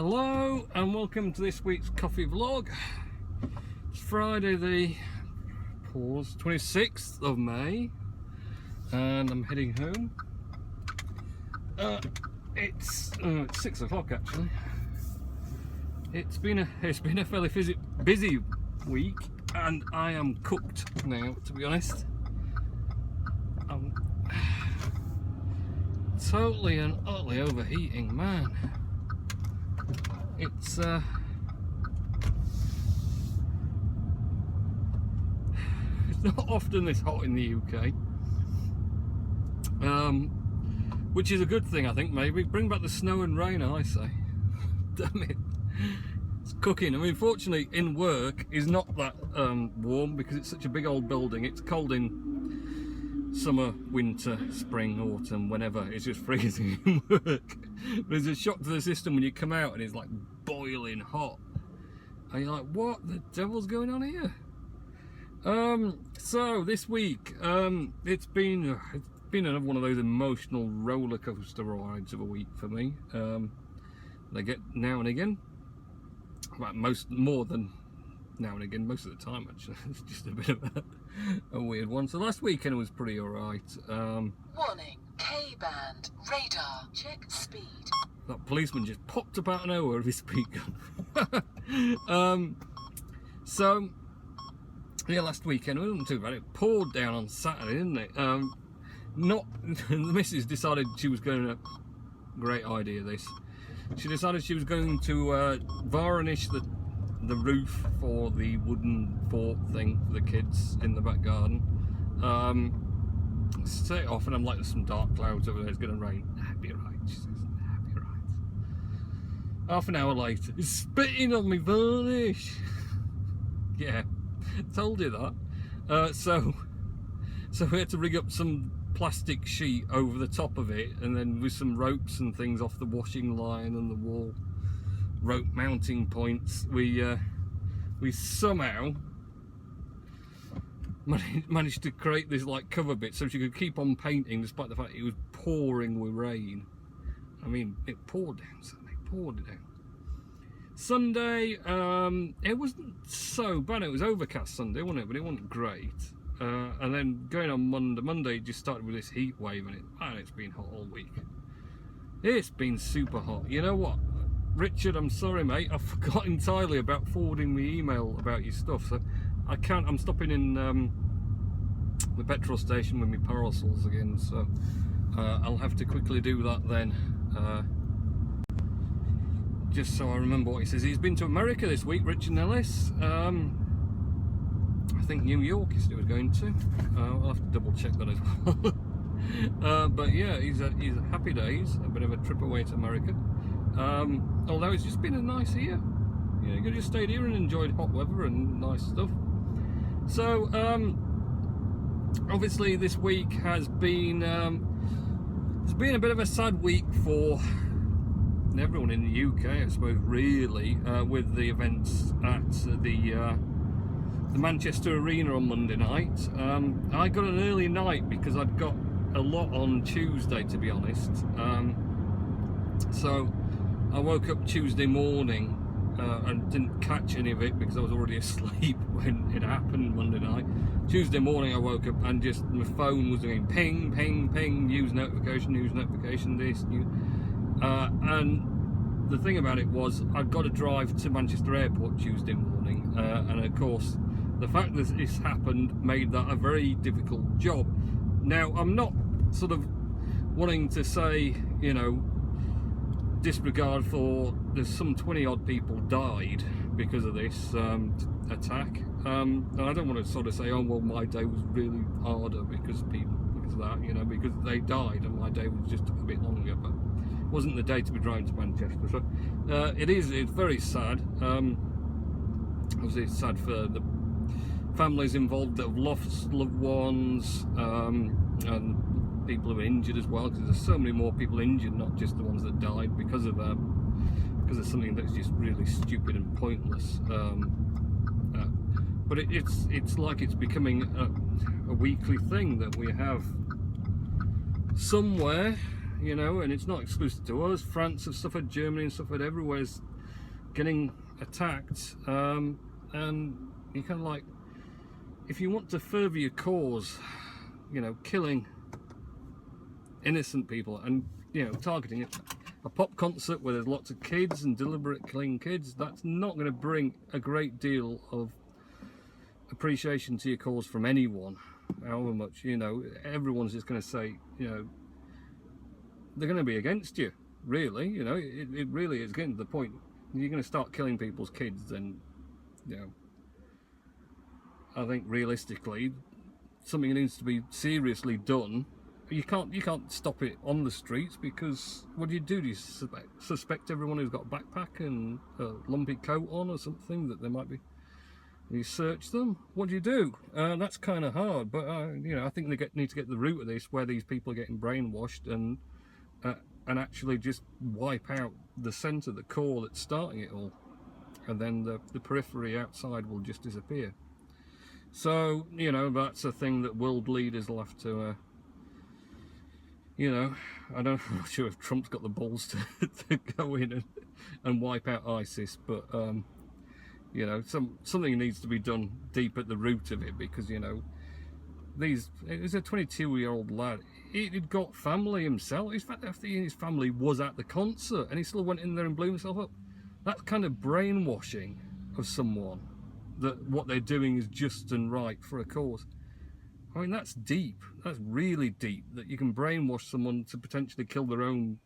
Hello and welcome to this week's coffee vlog. It's Friday the 26th of May and I'm heading home. It's 6 o'clock actually. It's been a fairly busy week and I am cooked now, to be honest. I'm totally and utterly overheating, man. It's not often this hot in the UK, which is a good thing, I think. Maybe bring back the snow and rain, I say. Damn it, it's cooking. I mean, fortunately, in work is not that warm because it's such a big old building. It's cold in summer, winter, spring, autumn, whenever. It's just freezing in work. But it's a shock to the system when you come out and it's like boiling hot and you're like, what the devil's going on here? So this week it's been another one of those emotional roller coaster rides of a week for me. They get now and again, well, more than now and again, most of the time actually. It's just a bit of a weird one. So last weekend was pretty alright. Warning, K-band, radar, check speed. That policeman just popped up out of nowhere with his speed gun. So yeah, last weekend it wasn't too bad. It poured down on Saturday, didn't it? The missus decided she was going to, great idea this, she decided she was going to varnish the roof for the wooden fort thing for the kids in the back garden. Set it off and I'm like, there's some dark clouds over there, it's going to rain. That'd be right, she says, that'd be right. Half an hour later, it's spitting on me varnish. Yeah, told you that. So we had to rig up some plastic sheet over the top of it, and then with some ropes and things off the washing line and the wall rope mounting points, we somehow managed to create this like cover bit so she could keep on painting despite the fact it was pouring with rain. I mean, it poured down Sunday, poured it down. Sunday, it wasn't so bad. It was overcast Sunday, wasn't it? But it wasn't great. And then going on Monday it just started with this heat wave, and it's been hot all week. It's been super hot. You know what, Richard, I'm sorry mate, I forgot entirely about forwarding the email about your stuff, so I'm stopping in the petrol station with my parasols again, so I'll have to quickly do that then, just so I remember what he says. He's been to America this week, Richard Nellis. I think New York he was going to. I'll have to double check that as well. But yeah, he's happy days, a bit of a trip away to America. Although it's just been a nice year. You know, you could just stayed here and enjoyed hot weather and nice stuff. So obviously this week has been it's been a bit of a sad week for everyone in the UK, I suppose, really, with the events at the Manchester Arena on Monday night. I got an early night because I'd got a lot on Tuesday, to be honest. So I woke up Tuesday morning and didn't catch any of it because I was already asleep when it happened Monday night. Tuesday morning I woke up and just my phone was doing ping, ping, ping, news notification, this, news. And the thing about it was I'd got to drive to Manchester Airport Tuesday morning, and of course the fact that this happened made that a very difficult job. Now, I'm not sort of wanting to say, you know, disregard for there's some 20 odd people died because of this attack, and I don't want to sort of say, oh well, my day was really harder because of that, you know, because they died and my day was just a bit longer, but it wasn't the day to be driving to Manchester. So it's very sad. Obviously it's sad for the families involved that have lost loved ones, and people who are injured as well, because there's so many more people injured, not just the ones that died because of something that's just really stupid and pointless. But it's like it's becoming a weekly thing that we have somewhere, you know, and it's not exclusive to us. France have suffered, Germany has suffered, everywhere's getting attacked, and you kind of like, if you want to further your cause, you know, killing innocent people and, you know, targeting it, a pop concert where there's lots of kids and deliberate killing kids, that's not going to bring a great deal of appreciation to your cause from anyone, however much, you know, everyone's just going to say, you know, they're going to be against you, really, you know, it really is getting to the point, you're going to start killing people's kids, then, you know, I think realistically, something needs to be seriously done. You can't stop it on the streets, because what do? Do you suspect everyone who's got a backpack and a lumpy coat on or something that there might be? You search them. What do you do? That's kind of hard, but you know, I think they need to get to the root of this, where these people are getting brainwashed, and actually just wipe out the centre, the core that's starting it all, and then the periphery outside will just disappear. So, you know, that's a thing that world leaders will have to, you know, I'm not sure if Trump's got the balls to go in and wipe out ISIS, but, you know, something needs to be done deep at the root of it, because, you know, it was a 22-year-old lad. He'd got family himself. In fact, his family was at the concert, and he still went in there and blew himself up. That's kind of brainwashing of someone, that what they're doing is just and right for a cause. I mean, that's deep. That's really deep, that you can brainwash someone to potentially kill their own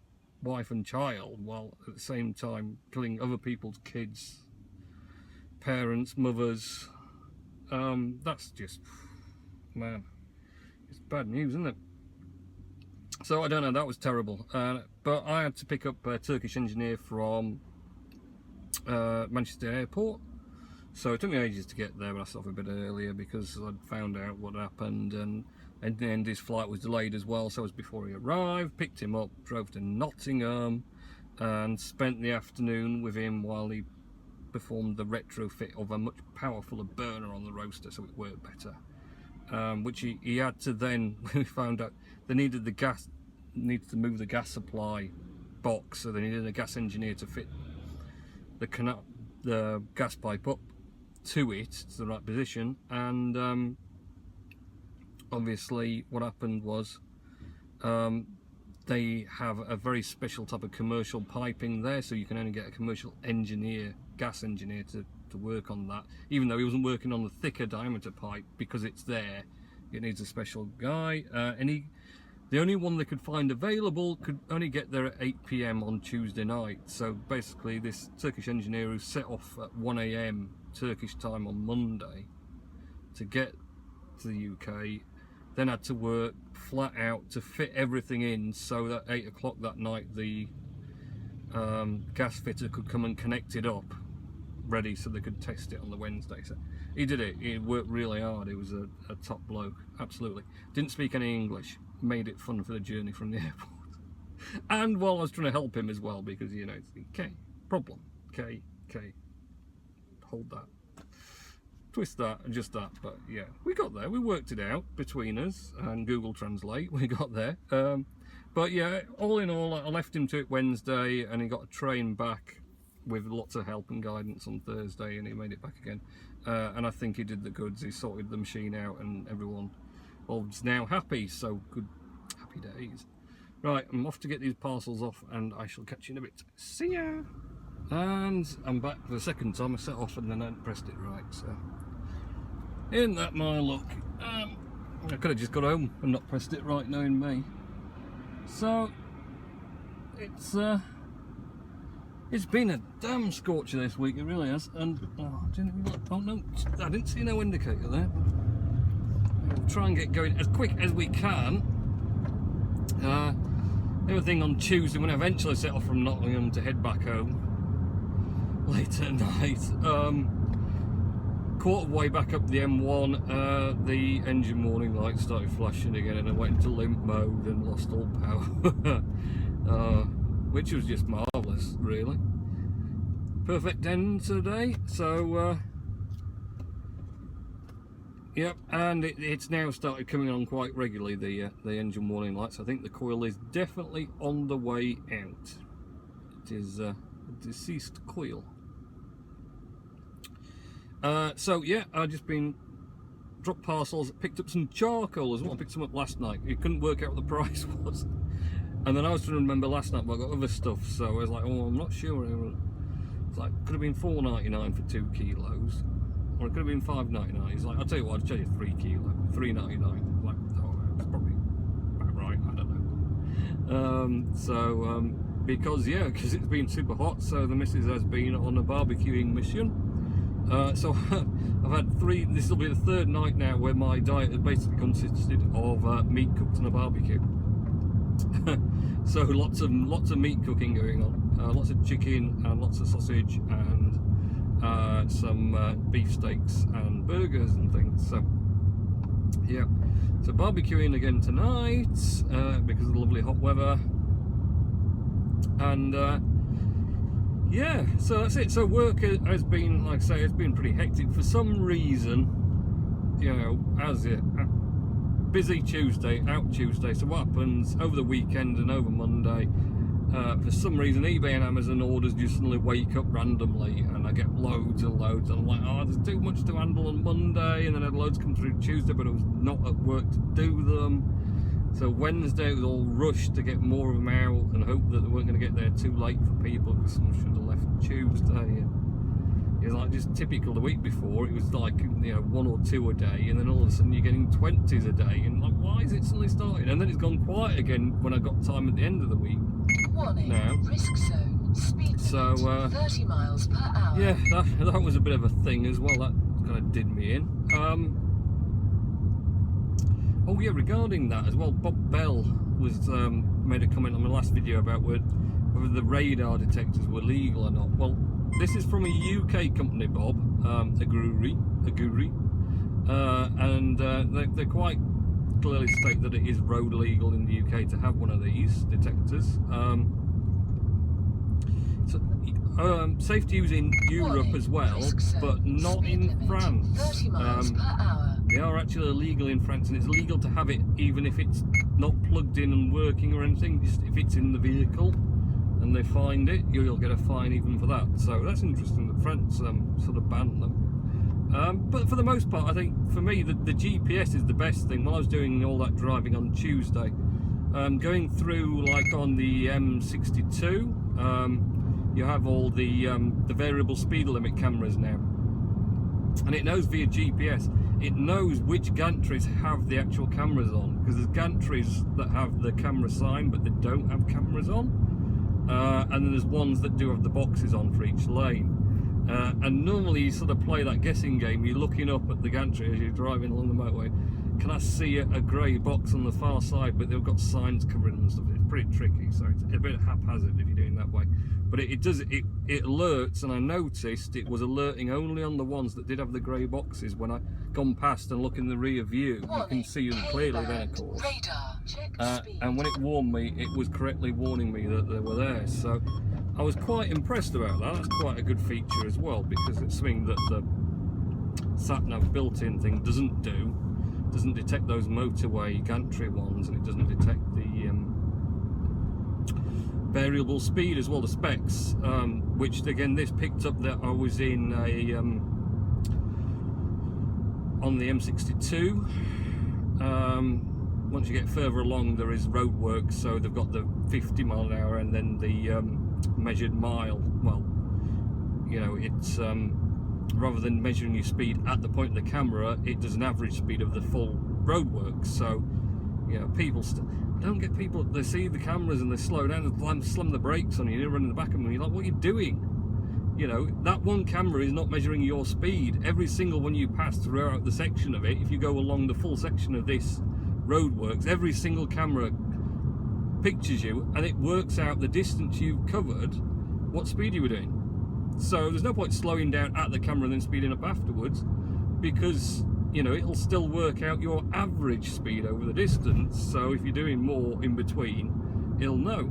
wife and child, while at the same time killing other people's kids, parents, mothers. That's just, man, it's bad news, isn't it? So I don't know, that was terrible. But I had to pick up a Turkish engineer from Manchester Airport. So it took me ages to get there, but I started a bit earlier because I'd found out what happened, and in the end his flight was delayed as well. So it was before he arrived, picked him up, drove to Nottingham, and spent the afternoon with him while he performed the retrofit of a much powerfuler burner on the roaster, so it worked better. Which he had to then, when we found out they needed to move the gas supply box, so they needed a gas engineer to fit the gas pipe up to it, to the right position, and obviously what happened was they have a very special type of commercial piping there, so you can only get a commercial engineer, gas engineer to work on that, even though he wasn't working on the thicker diameter pipe, because it's there, it needs a special guy, and the only one they could find available could only get there at 8 PM on Tuesday night. So basically this Turkish engineer who set off at 1 AM Turkish time on Monday to get to the UK, then had to work flat out to fit everything in, so that 8 o'clock that night the gas fitter could come and connect it up ready, so they could test it on the Wednesday. So he did it. He worked really hard. He was a top bloke, absolutely. Didn't speak any English, made it fun for the journey from the airport. And while I was trying to help him as well, because, you know, it's the K problem, K, hold that, twist that, adjust that. But yeah, we got there. We worked it out between us and Google Translate. We got there. But yeah, all in all, I left him to it Wednesday, and he got a train back with lots of help and guidance on Thursday, and he made it back again. And I think he did the goods. He sorted the machine out, and everyone was now happy. So good, happy days. Right, I'm off to get these parcels off, and I shall catch you in a bit. See ya! And I'm back for the second time. I set off and then I hadn't pressed it right, so isn't that my luck? I could have just got home and not pressed it right, knowing me. So it's been a damn scorcher this week, it really has. And oh no, I didn't see no indicator there. We'll try and get going as quick as we can. The other thing, on Tuesday, when I eventually set off from Nottingham to head back home late at night, quarter way back up the M1, the engine warning light started flashing again, and I went into limp mode and lost all power, which was just marvellous, really. Perfect end today. So yep, and it's now started coming on quite regularly, the engine warning lights. I think the coil is definitely on the way out. It is a deceased coil. So yeah, I've just been dropped parcels, picked up some charcoal as well. I picked some up last night. You couldn't work out what the price was. And then I was trying to remember last night, but I got other stuff, so I was like, oh, I'm not sure. It's like, could have been $4.99 for 2 kilos, or it could have been $5.99. He's like, I'll tell you what, I'll charge you 3 kilos, $3.99. Like, oh, that's probably about right, I don't know. Because it's been super hot, so the missus has been on a barbecuing mission. So I've had 3, this will be the 3rd night now where my diet has basically consisted of meat cooked on a barbecue. So lots of meat cooking going on, lots of chicken and lots of sausage and some beef steaks and burgers and things. So yeah, so barbecuing again tonight because of the lovely hot weather. And yeah, so that's it. So work has been, like I say, it's been pretty hectic for some reason. You know, as it busy Tuesday, out Tuesday. So what happens over the weekend and over Monday? For some reason, eBay and Amazon orders just suddenly wake up randomly, and I get loads and loads. And I'm like, oh, there's too much to handle on Monday, and then I had loads come through Tuesday, but I was not at work to do them. So Wednesday it was all rushed to get more of them out and hope that they weren't going to get there too late for people, because someone should have left Tuesday. And it was like just typical the week before. It was like, you know, 1 or 2 a day, and then all of a sudden you're getting 20s a day, and like, why is it suddenly starting? And then it's gone quiet again when I got time at the end of the week. Warning, now, risk zone, speed so 30 miles per hour. yeah, that was a bit of a thing as well. That kind of did me in. Oh yeah, regarding that as well, Bob Bell was made a comment on my last video about whether the radar detectors were legal or not. Well, this is from a UK company, Bob, Aguri, and they quite clearly state that it is road legal in the UK to have one of these detectors. Safe to use in Europe as well, but not in France. 30 miles per hour. They are actually illegal in France, and it's illegal to have it even if it's not plugged in and working or anything. Just if it's in the vehicle and they find it, you'll get a fine even for that. So that's interesting that France sort of banned them. But for the most part, I think for me the GPS is the best thing. While I was doing all that driving on Tuesday, going through like on the M62, you have all the variable speed limit cameras now, and it knows via GPS. It knows which gantries have the actual cameras on, because there's gantries that have the camera sign but they don't have cameras on, and then there's ones that do have the boxes on for each lane. And normally you sort of play that guessing game. You're looking up at the gantry as you're driving along the motorway. Can I see a grey box on the far side, but they've got signs covering them and stuff. It's pretty tricky, so it's a bit haphazard if you're doing that way. But it alerts, and I noticed it was alerting only on the ones that did have the grey boxes. When I gone past and look in the rear view, you can see them clearly then, of course. Radar, check speed. And when it warned me, it was correctly warning me that they were there. So I was quite impressed about that. That's quite a good feature as well, because it's something that the sat-nav built-in thing doesn't do. It doesn't detect those motorway gantry ones, and it doesn't detect the variable speed as well, the specs, which again this picked up that I was in a on the M62. Once you get further along, there is road work, so they've got the 50 mile an hour and then the measured mile. Well, you know, it's rather than measuring your speed at the point of the camera, it does an average speed of the full road work. So, you know, people don't get people, they see the cameras and they slow down and slam the brakes on you, you're running the back of them, and you're like, what are you doing? You know, that one camera is not measuring your speed. Every single one you pass throughout the section of it, if you go along the full section of this roadworks, every single camera pictures you, and it works out the distance you've covered, what speed you were doing. So there's no point slowing down at the camera and then speeding up afterwards, because, you know, it'll still work out your average speed over the distance. So if you're doing more in between, it'll know.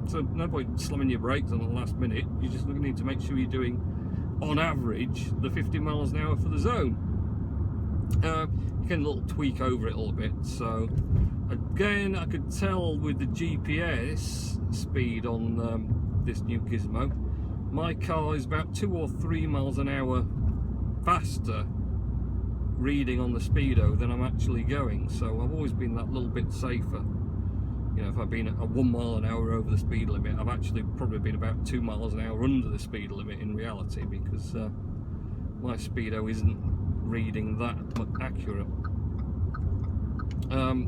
So no point slamming your brakes on the last minute. You just need to make sure you're doing, on average, the 50 miles an hour for the zone. You can a little tweak over it a little bit. So again, I could tell with the GPS speed on this new gizmo, my car is about 2 or 3 miles an hour faster reading on the speedo than I'm actually going, so I've always been that little bit safer. You know, if I've been at a 1 mile an hour over the speed limit, I've actually probably been about 2 miles an hour under the speed limit in reality, because my speedo isn't reading that accurate,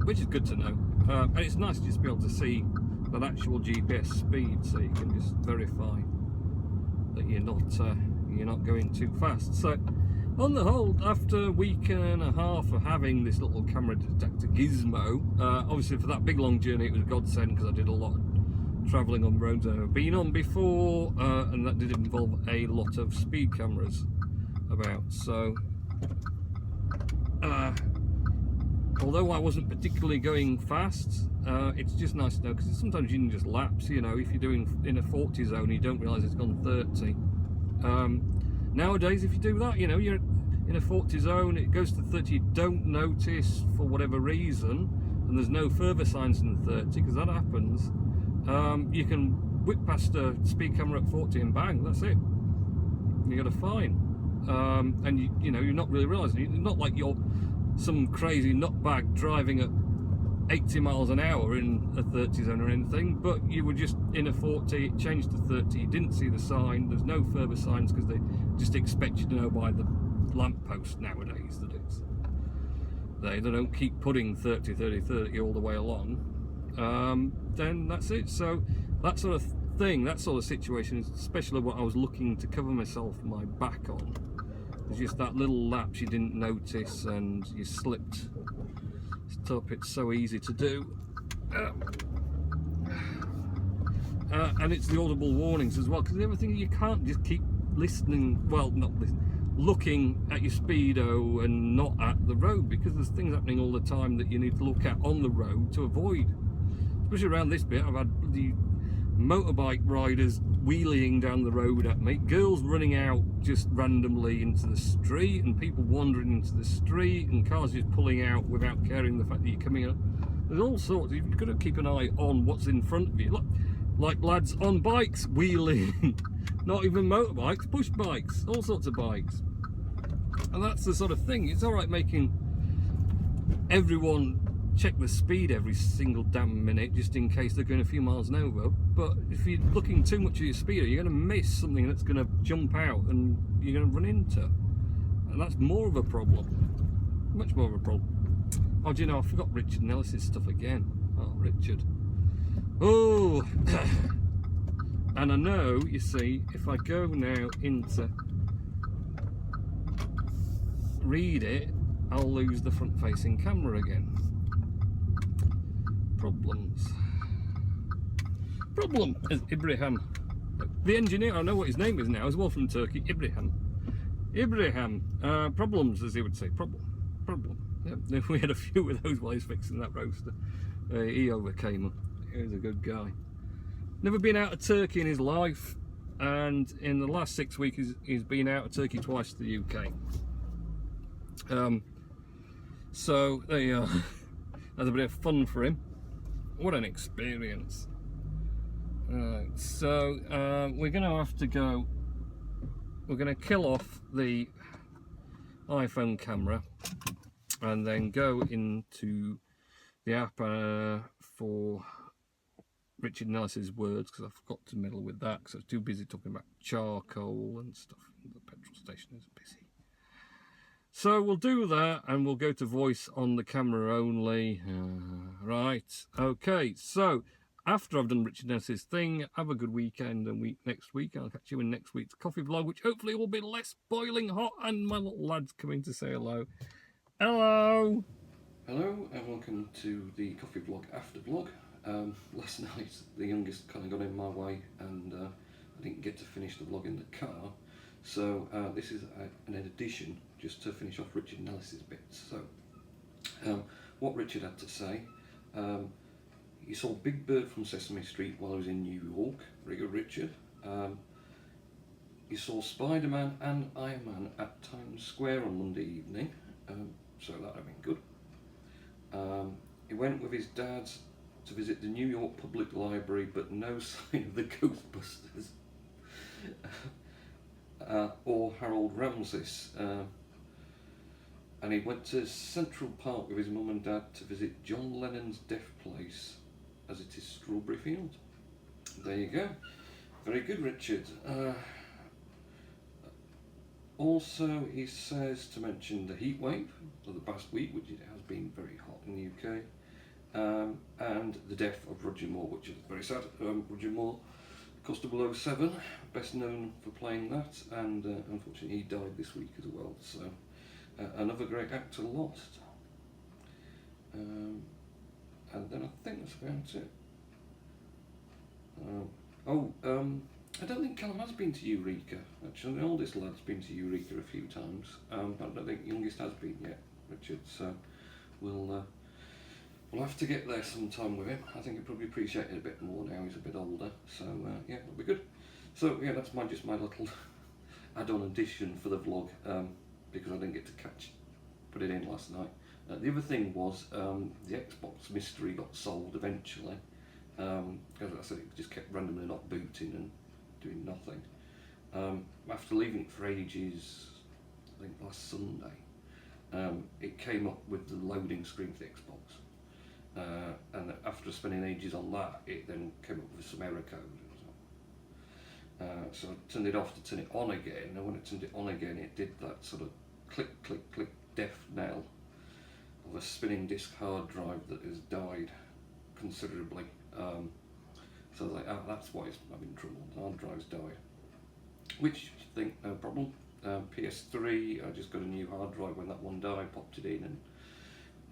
which is good to know. And it's nice to just be able to see that actual GPS speed, so you can just verify that you're not going too fast. So on the whole, after a week and a half of having this little camera detector gizmo, obviously for that big long journey it was a godsend, because I did a lot of travelling on roads I've never been on before, and that did involve a lot of speed cameras about. So although I wasn't particularly going fast, it's just nice to know, because sometimes you can just lapse. You know, if you're doing in a 40 zone, you don't realise it's gone 30. Nowadays, if you do that, you know, you're in a 40 zone, it goes to 30, you don't notice for whatever reason, and there's no further signs than 30, because that happens, you can whip past a speed camera at 40 and bang, that's it. You got a fine. And you know, you're not really realising, it's not like you're some crazy nutbag driving at 80 miles an hour in a 30 zone or anything, but you were just in a 40, it changed to 30, you didn't see the sign, there's no further signs, because they just expect you to know by the lamppost nowadays that it's they don't keep putting 30 30 30 all the way along. Then that's it. So that sort of thing, that sort of situation is especially what I was looking to cover myself, my back on. There's just that little lapse you didn't notice and you slipped. Stop, it's so easy to do. And it's the audible warnings as well, because the other thing, you can't just keep listening, well, not listening, looking at your speedo and not at the road, because there's things happening all the time that you need to look at on the road to avoid. Especially around this bit, I've had the motorbike riders wheeling down the road at me, girls running out just randomly into the street, and people wandering into the street, and cars just pulling out without caring the fact that you're coming up. There's all sorts. You've got to keep an eye on what's in front of you. Look, like lads on bikes wheeling, not even motorbikes, push bikes, all sorts of bikes. And that's the sort of thing. It's all right making everyone check the speed every single damn minute just in case they're going a few miles an hour, but if you're looking too much at your speedo, you're going to miss something that's going to jump out and you're going to run into, and that's more of a problem, much more of a problem. Oh, do you know, I forgot Richard Nellis's stuff again. Oh, Richard. Oh, and I know, you see, if I go now into read it, I'll lose the front facing camera again. Problem is Ibrahim, the engineer. I know what his name is now as well, from Turkey. Ibrahim. Problems, as he would say. Problem. Yeah. We had a few of those while he's fixing that roaster. He overcame them. He was a good guy. Never been out of Turkey in his life, and in the last 6 weeks he's been out of Turkey twice to the UK. So there you are. That's a bit of fun for him. What an experience. So we're going to have to go, we're going to kill off the iPhone camera and then go into the app for Richard Nellis's words, because I forgot to meddle with that because I was too busy talking about charcoal and stuff. The petrol station is busy. So we'll do that, and we'll go to voice on the camera only. Right, okay, so after I've done Richard Nellis's thing, have a good weekend, and next week I'll catch you in next week's coffee vlog, which hopefully will be less boiling hot, and my little lad's coming to say hello. Hello! Hello, and welcome to the coffee vlog after vlog. Last night the youngest kind of got in my way, and I didn't get to finish the vlog in the car. So this is an addition just to finish off Richard Nellis's bits. So what Richard had to say, he saw Big Bird from Sesame Street while he was in New York. Very good, Richard. He saw Spider-Man and Iron Man at Times Square on Monday evening, so that would have been good. He went with his dad to visit the New York Public Library, but no sign of the Ghostbusters. or Harold Ramses. And he went to Central Park with his mum and dad to visit John Lennon's death place, as it is Strawberry Field. There you go. Very good, Richard. Also, he says to mention the heat wave of the past week, which it has been very hot in the UK, and the death of Roger Moore, which is very sad. Roger Moore, Constable 07, best known for playing that, and unfortunately he died this week as well. So another great actor lost. And then I think that's about it. I don't think Callum has been to Eureka. Actually, the oldest lad's been to Eureka a few times. I don't think the youngest has been yet, Richard. So we'll have to get there sometime with him. I think he'll probably appreciate it a bit more now he's a bit older. So yeah, it'll be good. So yeah, that's just my little add-on addition for the vlog, because I didn't get to put it in last night. The other thing was the Xbox mystery got solved eventually. As I said, it just kept randomly not booting and doing nothing. After leaving it for ages, I think last Sunday, it came up with the loading screen for the Xbox. And after spending ages on that, it then came up with some error code. So I turned it off to turn it on again, and when it turned it on again, it did that sort of click, click, click death knell of a spinning disk hard drive that has died considerably. So I was like, oh, that's why it's having trouble. The hard drive's died. Which I think no problem. PS3, I just got a new hard drive when that one died, popped it in,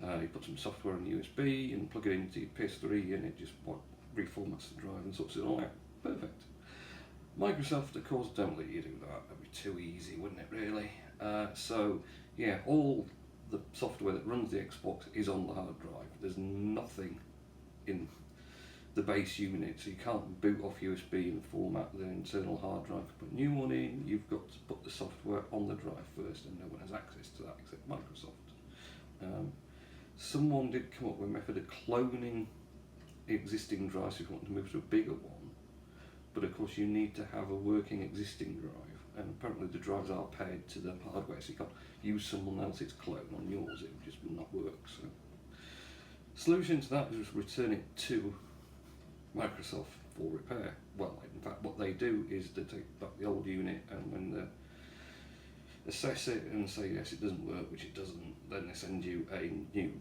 and you put some software on USB and plug it into your PS3, and it just reformats the drive and sorts it all out. Perfect. Microsoft, of course, don't let you do that. That'd be too easy, wouldn't it, really? So yeah, all the software that runs the Xbox is on the hard drive. There's nothing in the base unit, so you can't boot off USB and format the internal hard drive to put a new one in. You've got to put the software on the drive first, and no one has access to that except Microsoft. Someone did come up with a method of cloning existing drives if you want to move to a bigger one, but of course you need to have a working existing drive, and apparently the drives are paired to the hardware, so you can't use someone else's clone on yours. It just will not work. So solution to that is return it to Microsoft for repair. Well, in fact, what they do is they take back the old unit, and when they assess it and say yes, it doesn't work, which it doesn't, then they send you a new,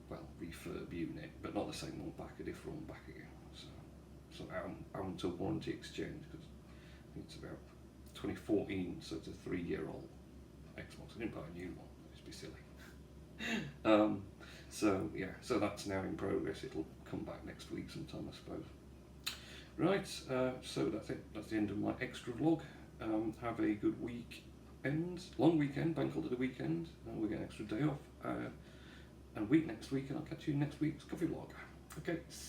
well, refurb unit, but not the same one back, a different one back again. So out until warranty exchange, because I think it's about 2014, so it's a 3-year-old Xbox. I didn't buy a new one, it'd just be silly. So yeah, so that's now in progress. It'll come back next week sometime, I suppose. Right, so that's it. That's the end of my extra vlog. Have a good weekend, long weekend, bank holiday weekend. We'll get an extra day off, and week next week, and I'll catch you in next week's coffee vlog. Okay.